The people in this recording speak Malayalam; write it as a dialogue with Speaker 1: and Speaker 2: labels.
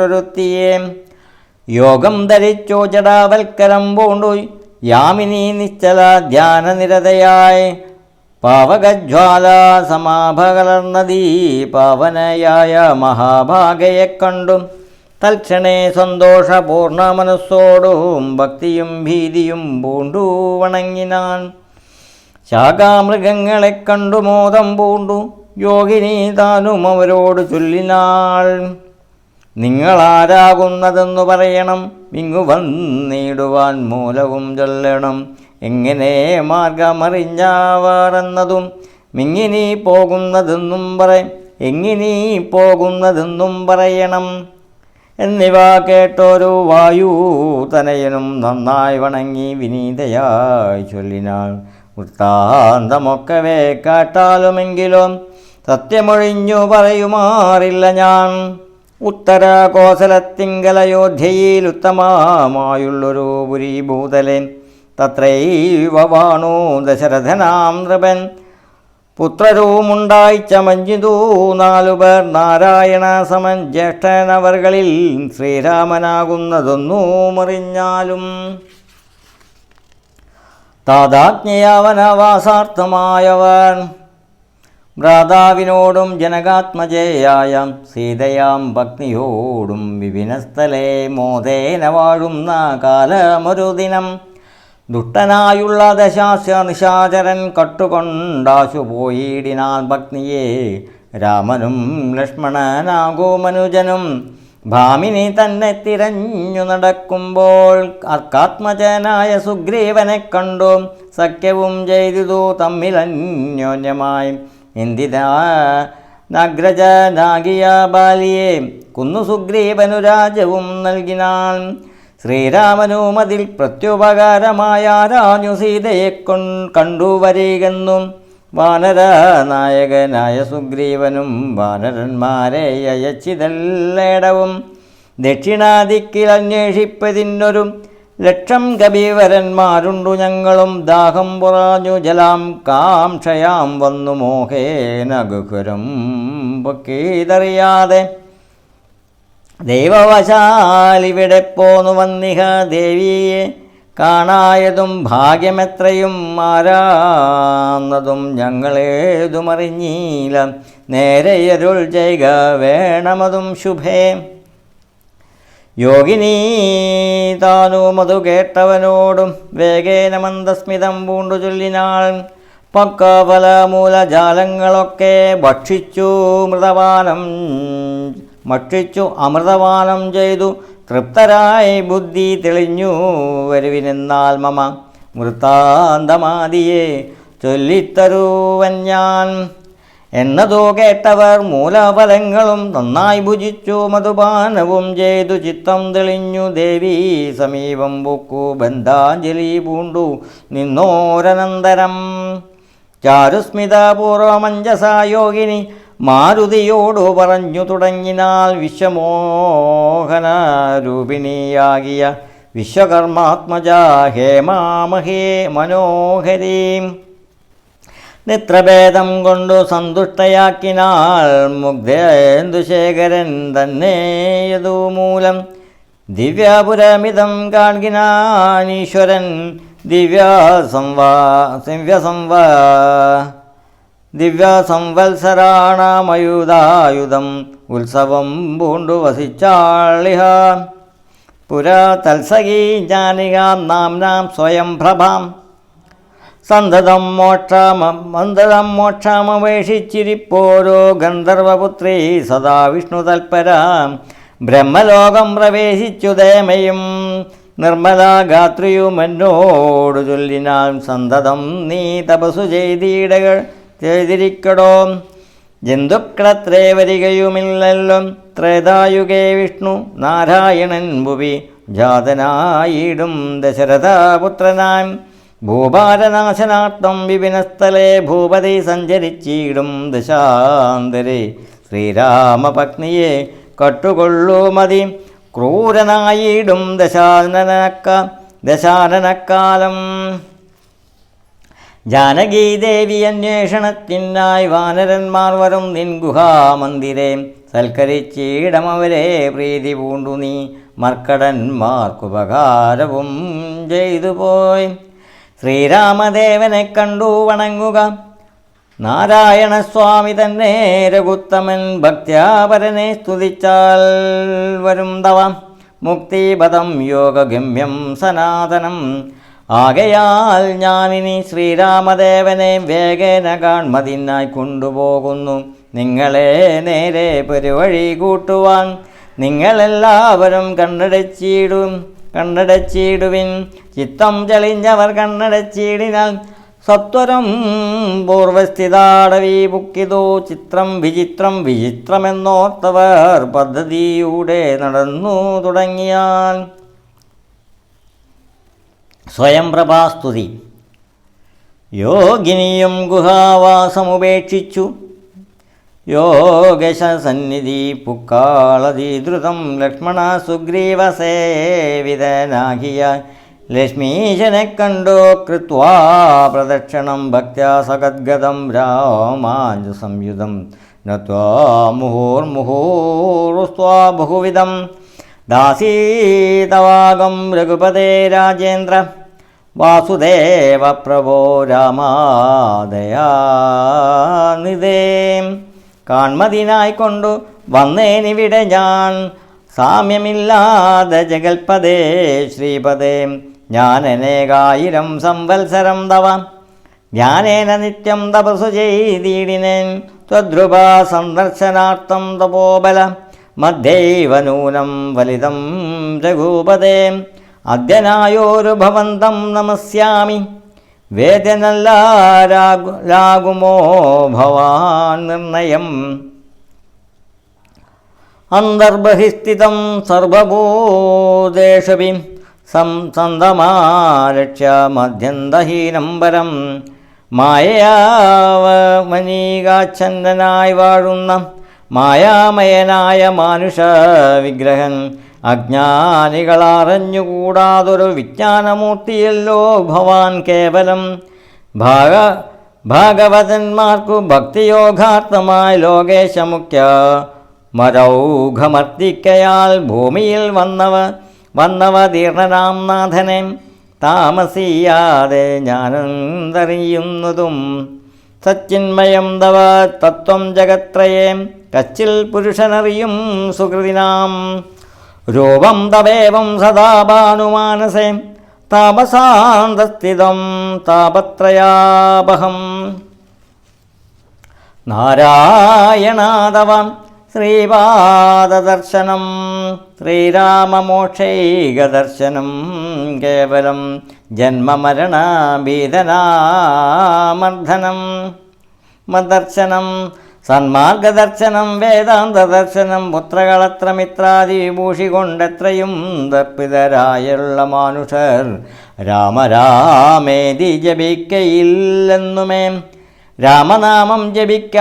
Speaker 1: പോലൊരുത്തിയെ യോഗം ധരിച്ചോ ജടാവൽക്കരം പൂണ്ടു യാമിനി നിശ്ചല ധ്യാനനിരതയായി പാവകജ്വാല സമാഭകലർന്നതീ പാവനയായ മഹാഭാഗയെ കണ്ടു തൽക്ഷണേ സന്തോഷപൂർണ്ണ മനസ്സോടും ഭക്തിയും ഭീതിയും പൂണ്ടു വണങ്ങിനാൻ. ശാഖാമൃഗങ്ങളെ കണ്ടു മോദം പൂണ്ടു യോഗിനി താനും അവരോട് ചൊല്ലിനാൾ. നിങ്ങളാരാകുന്നതെന്നു പറയണം, ഇങ്ങു വന്നിടുവാൻ മൂലവും ചൊല്ലണം. എങ്ങനെ മാർഗമറിഞ്ഞാവാറെന്നതും മിങ്ങിനി പോകുന്നതെന്നും പറയണം എന്നിവ കേട്ടൊരു വായു തനയനും നന്നായി വണങ്ങി വിനീതയായി ചൊല്ലിനാൾ. വൃത്താന്തമൊക്കവേ കേട്ടാലുമെങ്കിലും സത്യമൊഴിഞ്ഞു പറയുമാറില്ല ഞാൻ. ഉത്തര കോസലത്തിങ്കലയോധ്യയിൽ ഉത്തമമായുള്ളൊരു പുരീഭൂതലെ തത്രൈവ വാണു ദശരഥനാം നൃപൻ. പുത്രരുമുണ്ടായി ചമഞ്ഞിതു 4 പേർ. നാരായണ സമൻ ജ്യേഷ്ഠനവർകളിൽ ശ്രീരാമനാകുന്നതൊന്നു മറിഞ്ഞാലും താതാജ്ഞയാവനവാസാർത്ഥമായവർ ഭ്രാതാവിനോടും ജനകാത്മജയായ സീതയാം ഭക്തിയോടും വിപിനസ്ഥലേ മോദേന വാഴുന്ന കാലമൊരു ദിനം ദുഷ്ടനായുള്ള ദശാസ്യ നിശാചരൻ കട്ടുകൊണ്ടാശു പോയിടിനാൻ ഭക്തിയെ. രാമനും ലക്ഷ്മണനാകൂ മനുജനും ഭാമിനി തന്നെ തിരഞ്ഞു നടക്കുമ്പോൾ അർക്കാത്മജനായ സുഗ്രീവനെ കണ്ടു സഖ്യവും ചെയ്തു തമ്മിലന്യോന്യമായി. എന്തിനാ നഗ്രജനാകിയ ബാലിയെ കുന്നു സുഗ്രീവനു രാജ്യവും നൽകിനാൻ. ശ്രീരാമനും അതിൽ പ്രത്യുപകാരമായ രാഞ്ഞു സീതയെ കണ്ടുവരികെന്നും വാനര നായകനായ സുഗ്രീവനും വാനരന്മാരെ അയച്ചിതല്ലേടവും ദക്ഷിണാദിക്കിൽ അന്വേഷിപ്പതിനൊരു 1,00,000 കബീവരന്മാരുണ്ടു ഞങ്ങളും. ദാഹം പുറാഞ്ഞു ജലാം കാംക്ഷയാം വന്നു മോഹേന ഗുഹരം പൊക്കീതറിയാതെ ദൈവവശാലിവിടെ പോന്നു വന്നിഹ ദേവിയെ കാണായതും ഭാഗ്യമെത്രയും ആരാന്നതും ഞങ്ങളേതുമറിഞ്ഞീല. നേരെയരുൾ ചെയ്യുക വേണമതും ശുഭേ. യോഗിനി താനുമതു കേട്ടവനോടും വേഗേന മന്ദസ്മിതം പൂണ്ടു ചൊല്ലിനാൾ. പക്കഫലമൂലജാലങ്ങളൊക്കെ ഭക്ഷിച്ചു അമൃതപാനം ചെയ്തു തൃപ്തരായി ബുദ്ധി തെളിഞ്ഞു വരുവിനെന്നാൽ മമ വൃത്താന്തമാദിയെ ചൊല്ലിത്തരുവൻ ഞാൻ എന്നതോ കേട്ടവർ മൂലഫലങ്ങളും നന്നായി ഭുജിച്ചു മധുപാനവും ചെയ്തു ചിത്തം തെളിഞ്ഞു ദേവി സമീപം പൊക്കു ബന്ധാഞ്ജലി പൂണ്ടു നിന്നോരനന്തരം. ചാരുസ്മിതപൂർവമഞ്ജസായോഗിനി മാരുതിയോടു പറഞ്ഞു തുടങ്ങിനാൽ. വിശ്വമോഹന രൂപിണിയാകിയ വിശ്വകർമാത്മജ ഹേമാമഹേ മനോഹരീം നേത്രഭേദം കൊണ്ടു സന്തുഷ്ടയാക്കിനാൾ. മുഗ്ധേന്ദുശേഖരൻ തന്നെയതുമൂലം ദിവ്യാപുരമിതം കാൺകിനാനീശ്വരൻ ദിവ്യസംവത്സരാണമയുധായുധം ഉത്സവം പൂണ്ടു വസിച്ചാളിഹ. പുരാ തത്സഖീ ജാനികാം നാംനാം സ്വയം പ്രഭാം സന്തതം മോക്ഷമപേക്ഷിച്ചിരിപ്പോരോ ഗന്ധർവപുത്രീ സദാ വിഷ്ണു തൽപരാം. ബ്രഹ്മലോകം പ്രവേശിച്ചു ദേമയും നിർമ്മലാഗാത്രിയും എന്നോടു ചൊല്ലിനാൽ. സന്തതം നീ തപസ്സു ചെയ്തിരിക്കടോ. ജന്തുക്കളത്രേ വരികയുമില്ലല്ലോ. ത്രേതായുഗേ വിഷ്ണു നാരായണൻ ഭുവി ജാതനായിടും ദശരഥപുത്രനാം. ഭൂഭാരനാശനാർത്ഥം വിപിനസ്ഥലേ ഭൂപതി സഞ്ചരിച്ചിടും ദശാന്തരെ. ശ്രീരാമപത്നിയെ കട്ടുകൊള്ളുമതി ക്രൂരനായിടും ദശാനനക്കാലം. ജാനകീദേവി അന്വേഷണത്തിനായി വാനരന്മാർ വരും നിൻ ഗുഹാമന്ദിരെ സൽക്കരിച്ചിടമവരെ പ്രീതി പൂണ്ടു നീ മർക്കടന്മാർക്കുപകാരവും ചെയ്തു പോയി. ശ്രീരാമദേവനെ കണ്ടു വണങ്ങുക നാരായണസ്വാമി തന്നെ രഘുത്തമൻ ഭക്ത്യാപരനെ സ്തുതിച്ചാൽ വരും തവ മുക്തിപദം യോഗഗമ്യം സനാതനം. ആകയാൽ ഞാനിനി ശ്രീരാമദേവനെ വേഗേന കാൺമതിനായി കൊണ്ടുപോകുന്നു നിങ്ങളെ നേരെ പെരുവഴി കൂട്ടുവാൻ. നിങ്ങളെല്ലാവരും കണ്ണടച്ചിടുവിൻ. ചിത്തം ചളിഞ്ഞവർ കണ്ണടച്ചിടിനാൽ സത്വരം പൂർവസ്ഥിതാടവി ബുക്കിതോ ചിത്രം വിചിത്രമെന്നോർത്തവർ പദ്ധതിയൂടെ നടന്നു തുടങ്ങിയാൽ. സ്വയം പ്രഭാസ്തുതി. യോഗിനിയും ഗുഹാവാസമുപേക്ഷിച്ചു യോഗശസന്നിധി പുക്കാളതിദ്രുതം ലക്ഷ്മണ സുഗ്രീവസേവിതനാകിയ ലക്ഷ്മീശനെ കണ്ടു കൃത്വാ പ്രദക്ഷിണം ഭക്ത്യാ സഗദ്ഗതം രാമാഞ്ജ സംയുതം നത്വാ മുഹുർമുഹുസ്വാ ബഹുവിധം. ദാസീതവാഗം രഘുപതേ രാജേന്ദ്ര വാസുദേവ പ്രഭോ രാമാദയാനിധേ. കാൺമതിനായി കൊണ്ടു വന്നേനിവിടെ ഞാൻ സാമ്യമില്ലാതെ ജഗൽപദേ ശ്രീപദേ. ഞാൻ അനേകായിരം സംവത്സരം തവ ജ്ഞാനേന നിത്യം തപസ്സു ചെയ്തിടിനേൻ. ത്വദ്രുപ സന്ദർശനാർത്ഥം തപോബല മധ്യൈവ നൂനം ഫലിതം രഘുപദേ. അദ്യനായോരു ഭവന്തം നമസ്യാമി വേദനല്ലാരാകുമോ ഭവാൻ നിർണയം. അന്തർബഹിസ്ഥിതം സർവഭൂതേഷു സന്തമാലക്ഷ്യ മധ്യന്തഹീനം പരം. മായയാവമനീകാച്ഛന്നനായി വാഴുന്ന മായാമയനായ മാനുഷ വിഗ്രഹൻ അജ്ഞാനികളറിഞ്ഞുകൂടാതൊരു വിജ്ഞാനമൂർത്തിയല്ലോ ഭവാൻ കേവലം. ഭാഗവതന്മാർക്കു ഭക്തിയോഗാർത്ഥമായി ലോകേശമുഖ്യ മരൗഘമർത്തിക്കയാൽ ഭൂമിയിൽ വന്നവ തീർണനാം നാഥനെ താമസിയാതെ ഞാനെന്തറിയുന്നതും. സച്ചിന്മയം തവ തത്വം ജഗത്രയേ കച്ചിൽ പുരുഷനറിയും സുഹൃതിനാം. രൂപം തവേവം സദാ ഭാനുമാനസേ താപസാന്തസ്ഥിതം താപത്രയാപഹം. നാരായണാദവ ശ്രീപാദദർശനം ശ്രീരാമമോക്ഷൈകദർശനം കേവലം ജന്മമരണഭീതനാമർദ്ദനം മദർശനം. സന്മാർഗദർശനം വേദാന്തദർശനം പുത്രകളത്രമിത്രാദി വിഭൂഷി കൊണ്ടെത്രയും തർപ്പിതരായുള്ള മാനുഷർ രാമരാമേതി ജപിക്കയില്ലെന്നുമേ. രാമനാമം ജപിക്കാൻ